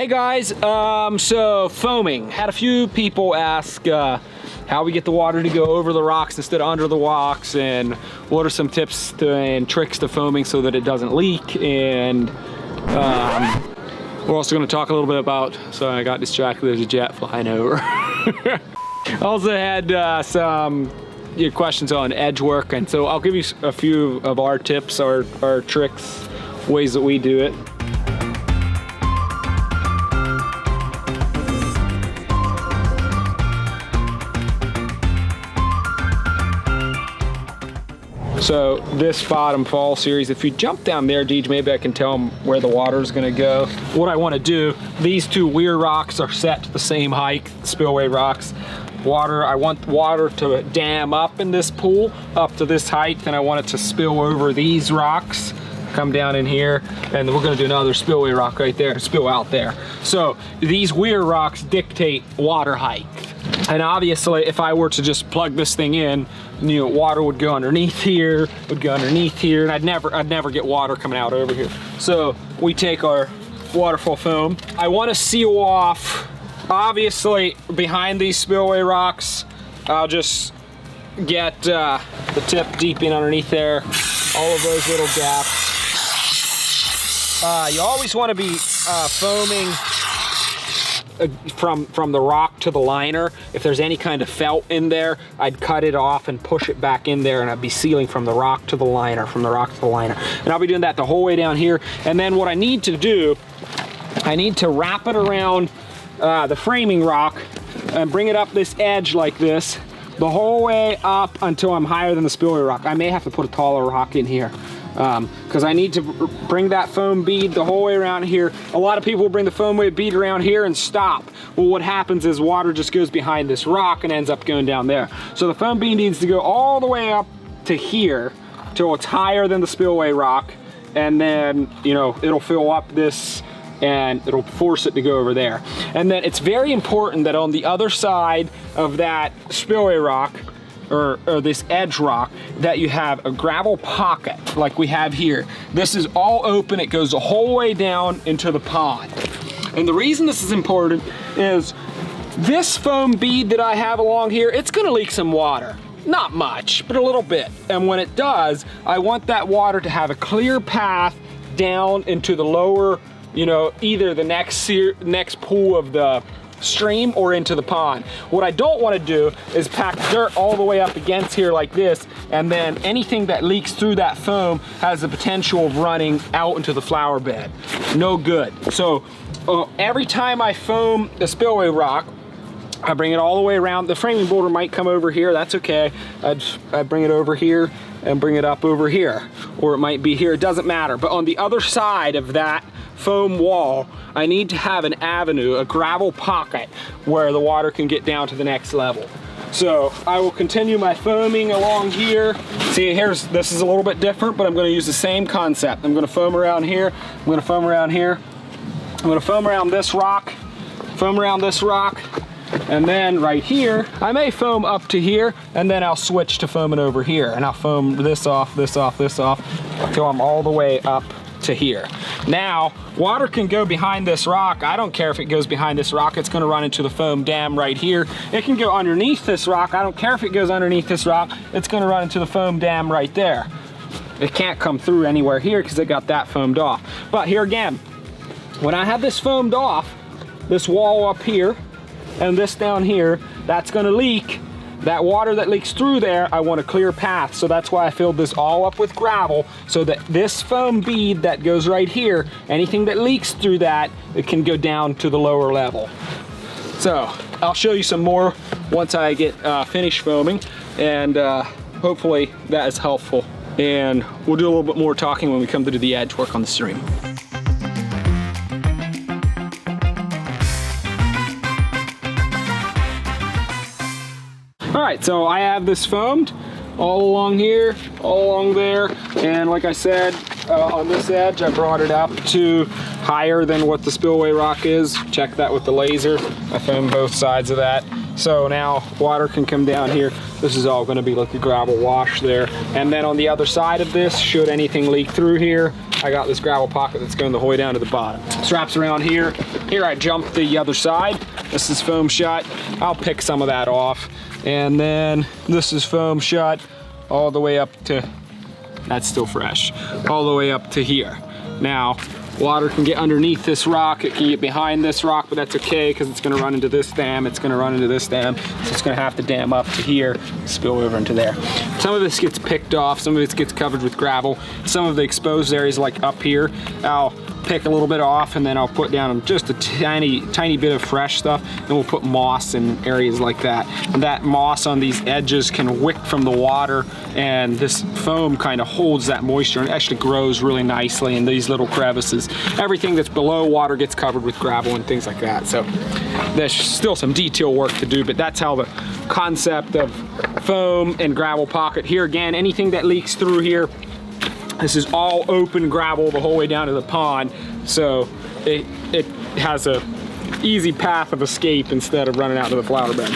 Hey guys, so foaming. Had a few people ask how we get the water to go over the rocks instead of under the rocks, and what are some tips and tricks to foaming so that it doesn't leak. And we're also going to talk a little bit about, sorry I got distracted, there's a jet flying over. Also had some questions on edge work, and so I'll give you a few of our tips, our tricks, ways that we do it. So this bottom fall series, if you jump down there, Deej, maybe I can tell them where the water is going to go. What I want to do, these two weir rocks are set to the same height, spillway rocks. I want water to dam up in this pool up to this height, and I want it to spill over these rocks, come down in here, and we're going to do another spillway rock right there, spill out there. So these weir rocks dictate water height. And obviously, if I were to just plug this thing in, you know, water would go underneath here, and I'd never get water coming out over here. So we take our waterfall foam. I want to seal off, obviously, behind these spillway rocks. I'll just get the tip deep in underneath there, all of those little gaps. You always want to be foaming from the rock to the liner. If there's any kind of felt in there, I'd cut it off and push it back in there, and I'd be sealing from the rock to the liner, from the rock to the liner. And I'll be doing that the whole way down here. And then what I need to do, I need to wrap it around the framing rock and bring it up this edge like this, the whole way up until I'm higher than the spillway rock. I may have to put a taller rock in here, because I need to bring that foam bead the whole way around here. A lot of people will bring the foam bead around here and stop. Well, what happens is water just goes behind this rock and ends up going down there. So the foam bead needs to go all the way up to here till it's higher than the spillway rock, and then, you know, it'll fill up this and it'll force it to go over there. And then it's very important that on the other side of that spillway rock, or this edge rock, that you have a gravel pocket like we have here. This is all open, it goes the whole way down into the pond. And the reason this is important is this foam bead that I have along here, it's gonna leak some water. Not much, but a little bit. And when it does, I want that water to have a clear path down into the lower, you know, either the next pool of the stream or into the pond. What I don't want to do is pack dirt all the way up against here like this, and then anything that leaks through that foam has the potential of running out into the flower bed. No good. So every time I foam the spillway rock, I bring it all the way around. The framing boulder might come over here, that's okay. I bring it over here and bring it up over here, or it might be here, it doesn't matter. But on the other side of that foam wall, I need to have an avenue, a gravel pocket, where the water can get down to the next level. So I will continue my foaming along here. See, this is a little bit different, but I'm going to use the same concept. I'm going to foam around here, I'm going to foam around here, I'm going to foam around this rock, and then right here, I may foam up to here, and then I'll switch to foaming over here, and I'll foam this off, until I'm all the way up to here. Now, water can go behind this rock. I don't care if it goes behind this rock, it's gonna run into the foam dam right here. It can go underneath this rock. I don't care if it goes underneath this rock, it's gonna run into the foam dam right there. It can't come through anywhere here because it got that foamed off. But here again, when I have this foamed off, this wall up here and this down here, that's gonna leak. That water that leaks through there, I want a clear path. So that's why I filled this all up with gravel, so that this foam bead that goes right here, anything that leaks through that, it can go down to the lower level. So I'll show you some more once I get finished foaming, and hopefully that is helpful. And we'll do a little bit more talking when we come to do the edge work on the stream. All right, so I have this foamed all along here, all along there, and like I said, on this edge, I brought it up to higher than what the spillway rock is. Check that with the laser. I foamed both sides of that. So now water can come down here. This is all gonna be like a gravel wash there. And then on the other side of this, should anything leak through here, I got this gravel pocket that's going the whole way down to the bottom. Straps around here. Here I jumped the other side. This is foam shut. I'll pick some of that off. And then this is foam shut all the way up to, that's still fresh, all the way up to here. Now, water can get underneath this rock, it can get behind this rock, but that's okay because it's gonna run into this dam, it's gonna run into this dam, so it's gonna have to dam up to here, spill over into there. Some of this gets picked off, some of it gets covered with gravel. Some of the exposed areas like up here, I'll pick a little bit off and then I'll put down just a tiny bit of fresh stuff, and we'll put moss in areas like that. And that moss on these edges can wick from the water, and this foam kind of holds that moisture and actually grows really nicely in these little crevices. Everything that's below water gets covered with gravel and things like that. So there's still some detail work to do, but that's how the concept of foam and gravel pocket. Here again, anything that leaks through here, this is all open gravel the whole way down to the pond, so it has a easy path of escape instead of running out to the flower bed.